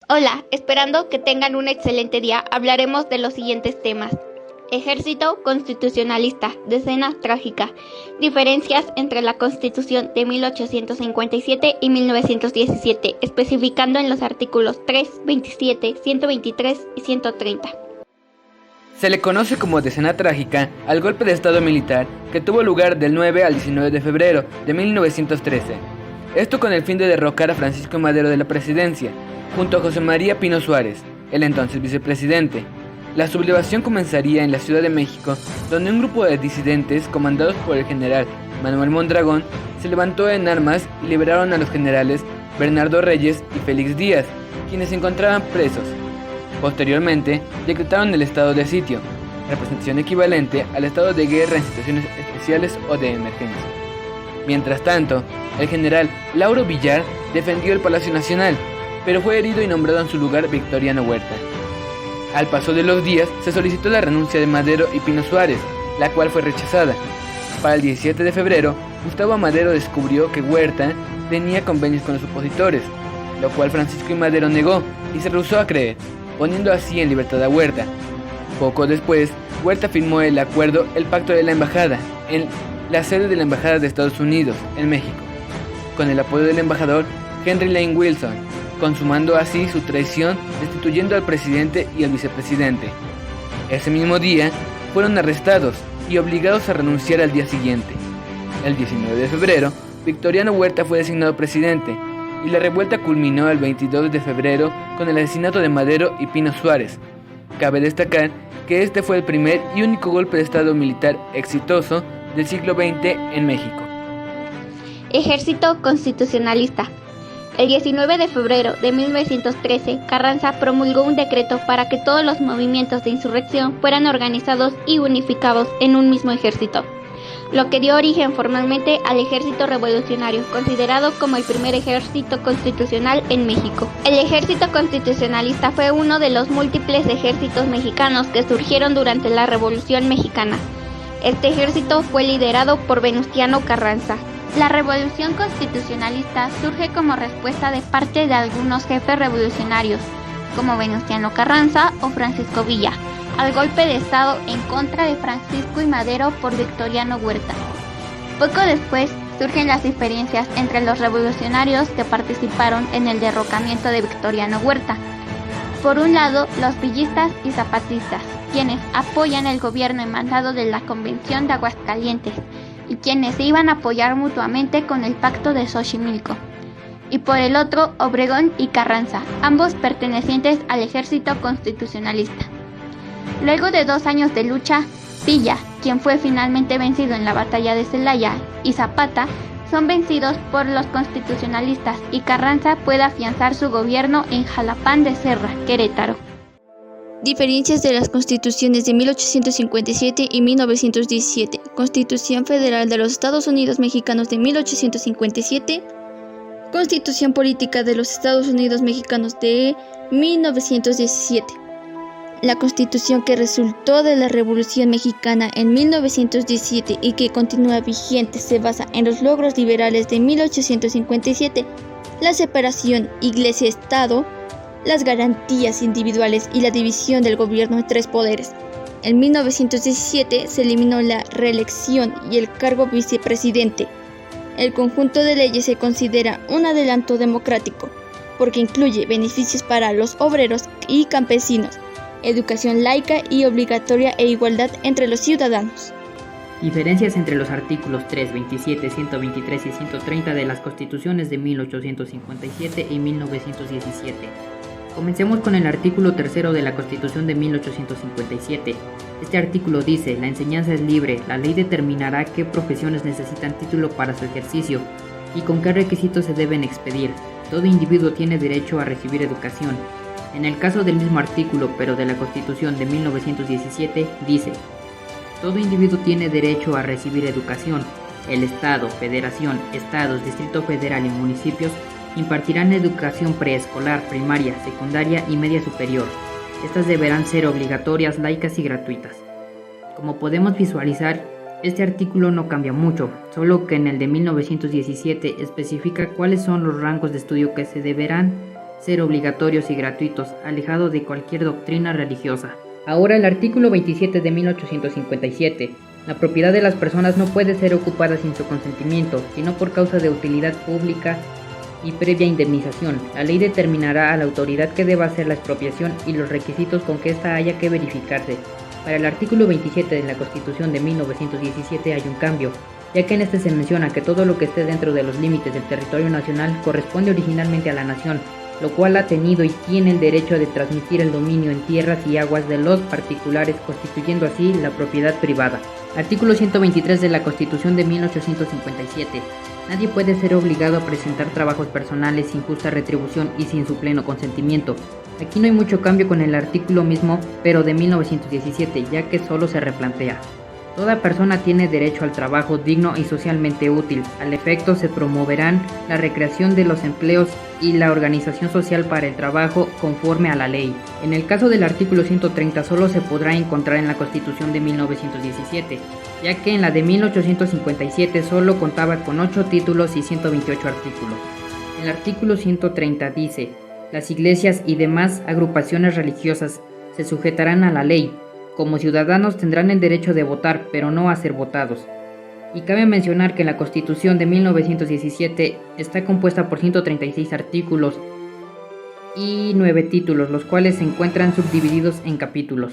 Hola, esperando que tengan un excelente día, hablaremos de los siguientes temas. Ejército constitucionalista, decena trágica. Diferencias entre la Constitución de 1857 y 1917, especificando en los artículos 3, 27, 123 y 130. Se le conoce como decena trágica al golpe de estado militar que tuvo lugar del 9 al 19 de febrero de 1913. Esto con el fin de derrocar a Francisco I. Madero de la presidencia, junto a José María Pino Suárez, el entonces vicepresidente. La sublevación comenzaría en la Ciudad de México, donde un grupo de disidentes comandados por el general Manuel Mondragón se levantó en armas y liberaron a los generales Bernardo Reyes y Félix Díaz, quienes se encontraban presos. Posteriormente, decretaron el estado de sitio, representación equivalente al estado de guerra en situaciones especiales o de emergencia. Mientras tanto, el general Lauro Villar defendió el Palacio Nacional, pero fue herido y nombrado en su lugar Victoriano Huerta. Al paso de los días, se solicitó la renuncia de Madero y Pino Suárez, la cual fue rechazada. Para el 17 de febrero, Gustavo Amadero descubrió que Huerta tenía convenios con los opositores, lo cual Francisco I. Madero negó y se rehusó a creer, poniendo así en libertad a Huerta. Poco después, Huerta firmó el Pacto de la Embajada, en la sede de la Embajada de Estados Unidos, en México, con el apoyo del embajador Henry Lane Wilson, consumando así su traición, destituyendo al presidente y al vicepresidente. Ese mismo día, fueron arrestados y obligados a renunciar al día siguiente. El 19 de febrero, Victoriano Huerta fue designado presidente, y la revuelta culminó el 22 de febrero con el asesinato de Madero y Pino Suárez. Cabe destacar que este fue el primer y único golpe de estado militar exitoso del siglo XX en México. Ejército constitucionalista. El 19 de febrero de 1913, Carranza promulgó un decreto para que todos los movimientos de insurrección fueran organizados y unificados en un mismo ejército, lo que dio origen formalmente al Ejército Revolucionario, considerado como el primer ejército constitucional en México. El Ejército Constitucionalista fue uno de los múltiples ejércitos mexicanos que surgieron durante la Revolución Mexicana. Este ejército fue liderado por Venustiano Carranza. La Revolución Constitucionalista surge como respuesta de parte de algunos jefes revolucionarios, como Venustiano Carranza o Francisco Villa, al golpe de estado en contra de Francisco I. Madero por Victoriano Huerta. Poco después surgen las diferencias entre los revolucionarios que participaron en el derrocamiento de Victoriano Huerta. Por un lado, los villistas y zapatistas, quienes apoyan el gobierno en mandado de la Convención de Aguascalientes y quienes se iban a apoyar mutuamente con el Pacto de Xochimilco. Y por el otro, Obregón y Carranza, ambos pertenecientes al Ejército Constitucionalista. Luego de 2 años de lucha, Villa, quien fue finalmente vencido en la batalla de Celaya, y Zapata son vencidos por los constitucionalistas y Carranza puede afianzar su gobierno en Jalapán de Serra, Querétaro. Diferencias de las constituciones de 1857 y 1917. Constitución Federal de los Estados Unidos Mexicanos de 1857. Constitución Política de los Estados Unidos Mexicanos de 1917. La Constitución que resultó de la Revolución Mexicana en 1917 y que continúa vigente se basa en los logros liberales de 1857, la separación Iglesia-Estado, las garantías individuales y la división del gobierno en 3 poderes. En 1917 se eliminó la reelección y el cargo vicepresidente. El conjunto de leyes se considera un adelanto democrático, porque incluye beneficios para los obreros y campesinos, educación laica y obligatoria e igualdad entre los ciudadanos. Diferencias entre los artículos 3, 27, 123 y 130 de las Constituciones de 1857 y 1917. Comencemos con el artículo 3 de la Constitución de 1857. Este artículo dice: la enseñanza es libre, la ley determinará qué profesiones necesitan título para su ejercicio y con qué requisitos se deben expedir. Todo individuo tiene derecho a recibir educación. En el caso del mismo artículo, pero de la Constitución de 1917, dice: todo individuo tiene derecho a recibir educación. El Estado, Federación, Estados, Distrito Federal y municipios impartirán educación preescolar, primaria, secundaria y media superior. Estas deberán ser obligatorias, laicas y gratuitas. Como podemos visualizar, este artículo no cambia mucho, solo que en el de 1917 especifica cuáles son los rangos de estudio que se deberán ser obligatorios y gratuitos, alejados de cualquier doctrina religiosa. Ahora el artículo 27 de 1857. La propiedad de las personas no puede ser ocupada sin su consentimiento, sino por causa de utilidad pública y previa indemnización. La ley determinará a la autoridad que deba hacer la expropiación y los requisitos con que ésta haya que verificarse. Para el artículo 27 de la Constitución de 1917 hay un cambio, ya que en este se menciona que todo lo que esté dentro de los límites del territorio nacional corresponde originalmente a la nación, lo cual ha tenido y tiene el derecho de transmitir el dominio en tierras y aguas de los particulares, constituyendo así la propiedad privada. Artículo 123 de la Constitución de 1857. Nadie puede ser obligado a presentar trabajos personales sin justa retribución y sin su pleno consentimiento. Aquí no hay mucho cambio con el artículo mismo, pero de 1917, ya que solo se replantea. Toda persona tiene derecho al trabajo digno y socialmente útil. Al efecto se promoverán la recreación de los empleos y la organización social para el trabajo conforme a la ley. En el caso del artículo 130 solo se podrá encontrar en la Constitución de 1917, ya que en la de 1857 solo contaba con 8 títulos y 128 artículos. El artículo 130 dice: las iglesias y demás agrupaciones religiosas se sujetarán a la ley. Como ciudadanos tendrán el derecho de votar, pero no a ser votados. Y cabe mencionar que la Constitución de 1917 está compuesta por 136 artículos y 9 títulos, los cuales se encuentran subdivididos en capítulos.